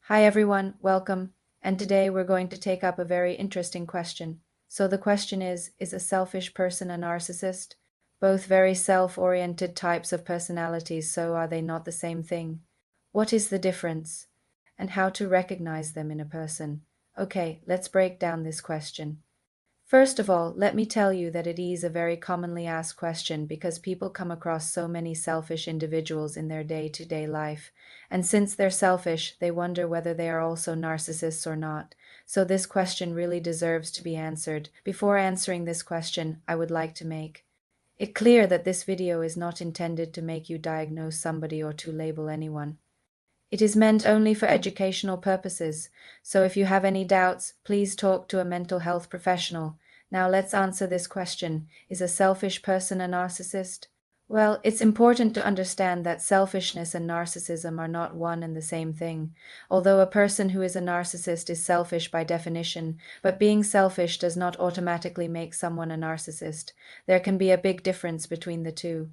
Hi everyone, welcome. And today we're going to take up a very interesting question. So the question is a selfish person a narcissist? Both very self-oriented types of personalities, so are they not the same thing? What is the difference? And how to recognize them in a person? Okay, let's break down this question. First of all, let me tell you that it is a very commonly asked question because people come across so many selfish individuals in their day-to-day life. And since they're selfish, they wonder whether they are also narcissists or not. So this question really deserves to be answered. Before answering this question, I would like to make it clear that this video is not intended to make you diagnose somebody or to label anyone. It is meant only for educational purposes, so if you have any doubts, please talk to a mental health professional. Now let's answer this question. Is a selfish person a narcissist? Well, it's important to understand that selfishness and narcissism are not one and the same thing. Although a person who is a narcissist is selfish by definition, but being selfish does not automatically make someone a narcissist. There can be a big difference between the two.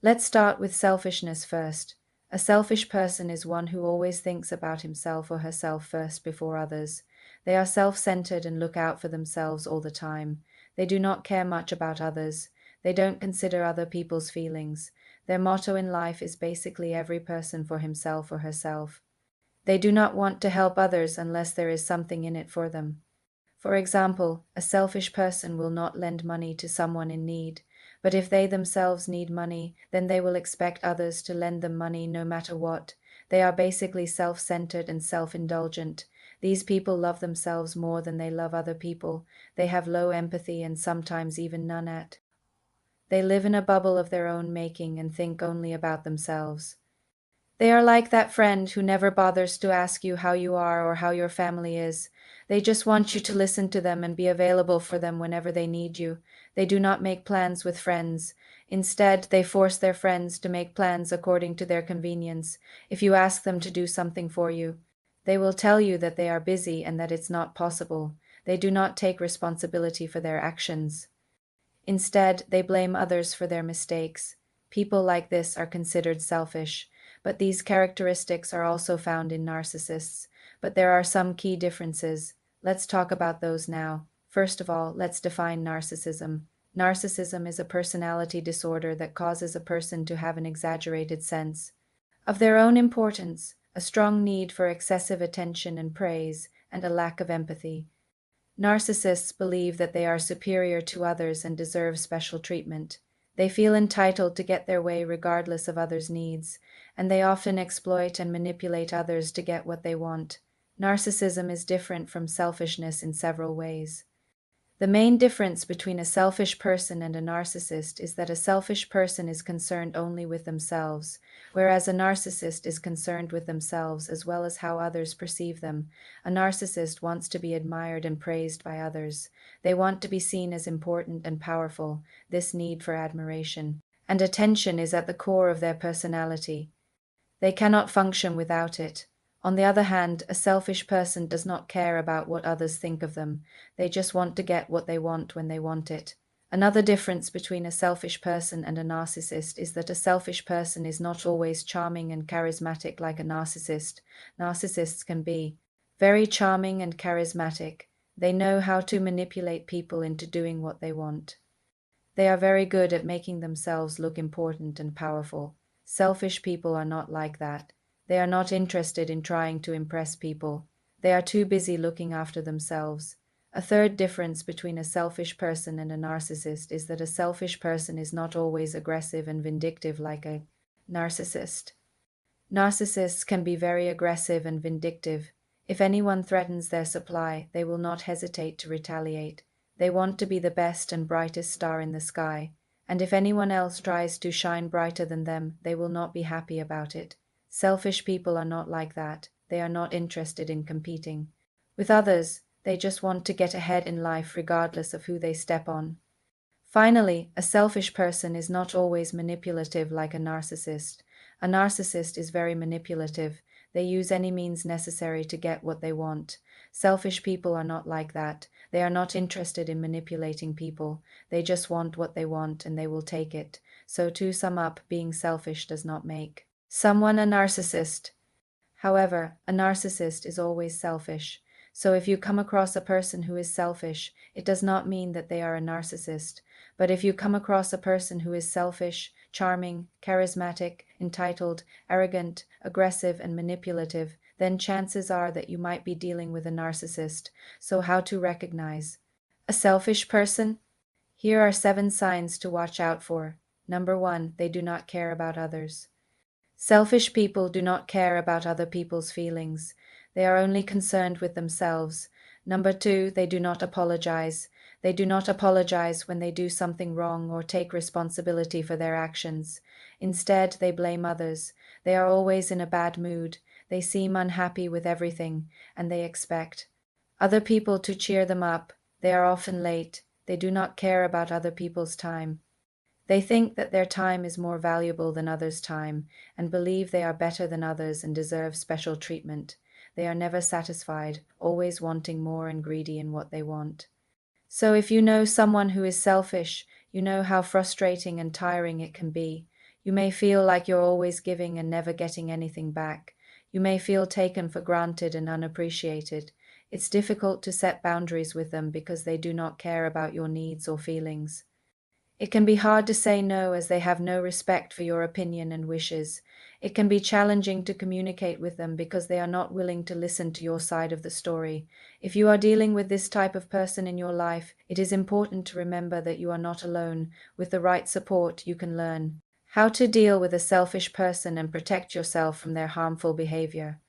Let's start with selfishness first. A selfish person is one who always thinks about himself or herself first before others. They are self-centered and look out for themselves all the time. They do not care much about others. They don't consider other people's feelings. Their motto in life is basically every person for himself or herself. They do not want to help others unless there is something in it for them. For example, a selfish person will not lend money to someone in need, but if they themselves need money, then they will expect others to lend them money no matter what. They are basically self-centered and self-indulgent. These people love themselves more than they love other people. They have low empathy and sometimes even none at. They live in a bubble of their own making and think only about themselves. They are like that friend who never bothers to ask you how you are or how your family is. They just want you to listen to them and be available for them whenever they need you. They do not make plans with friends. Instead, they force their friends to make plans according to their convenience. If you ask them to do something for you, they will tell you that they are busy and that it's not possible. They do not take responsibility for their actions. Instead, they blame others for their mistakes. People like this are considered selfish. But these characteristics are also found in narcissists. But there are some key differences. Let's talk about those now. First of all, let's define narcissism. Narcissism is a personality disorder that causes a person to have an exaggerated sense of their own importance, a strong need for excessive attention and praise, and a lack of empathy. Narcissists believe that they are superior to others and deserve special treatment. They feel entitled to get their way regardless of others' needs, and they often exploit and manipulate others to get what they want. Narcissism is different from selfishness in several ways. The main difference between a selfish person and a narcissist is that a selfish person is concerned only with themselves, whereas a narcissist is concerned with themselves as well as how others perceive them. A narcissist wants to be admired and praised by others. They want to be seen as important and powerful. This need for admiration and attention is at the core of their personality. They cannot function without it. On the other hand, a selfish person does not care about what others think of them. They just want to get what they want when they want it. Another difference between a selfish person and a narcissist is that a selfish person is not always charming and charismatic like a narcissist. Narcissists can be very charming and charismatic. They know how to manipulate people into doing what they want. They are very good at making themselves look important and powerful. Selfish people are not like that. They are not interested in trying to impress people. They are too busy looking after themselves. A third difference between a selfish person and a narcissist is that a selfish person is not always aggressive and vindictive like a narcissist. Narcissists can be very aggressive and vindictive. If anyone threatens their supply, they will not hesitate to retaliate. They want to be the best and brightest star in the sky, and if anyone else tries to shine brighter than them, they will not be happy about it. Selfish people are not like that. They are not interested in competing with others. They just want to get ahead in life regardless of who they step on. Finally, a selfish person is not always manipulative like a narcissist. A narcissist is very manipulative. They use any means necessary to get what they want. Selfish people are not like that. They are not interested in manipulating people. They just want what they want and they will take it. So to sum up, being selfish does not make someone a narcissist. However, a narcissist is always selfish. So if you come across a person who is selfish, it does not mean that they are a narcissist. But if you come across a person who is selfish, charming, charismatic, entitled, arrogant, aggressive, and manipulative, then chances are that you might be dealing with a narcissist. So how to recognize a selfish person? Here are 7 signs to watch out for. Number 1, they do not care about others. Selfish people do not care about other people's feelings. They are only concerned with themselves. Number 2, they do not apologize. They do not apologize when they do something wrong or take responsibility for their actions. Instead, they blame others. They are always in a bad mood. They seem unhappy with everything, and they expect other people to cheer them up. They are often late. They do not care about other people's time. They think that their time is more valuable than others' time and believe they are better than others and deserve special treatment. They are never satisfied, always wanting more and greedy in what they want. So if you know someone who is selfish, you know how frustrating and tiring it can be. You may feel like you're always giving and never getting anything back. You may feel taken for granted and unappreciated. It's difficult to set boundaries with them because they do not care about your needs or feelings. It can be hard to say no as they have no respect for your opinion and wishes. It can be challenging to communicate with them because they are not willing to listen to your side of the story. If you are dealing with this type of person in your life, it is important to remember that you are not alone. With the right support, you can learn how to deal with a selfish person and protect yourself from their harmful behavior.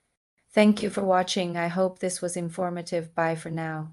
Thank you for watching. I hope this was informative. Bye for now.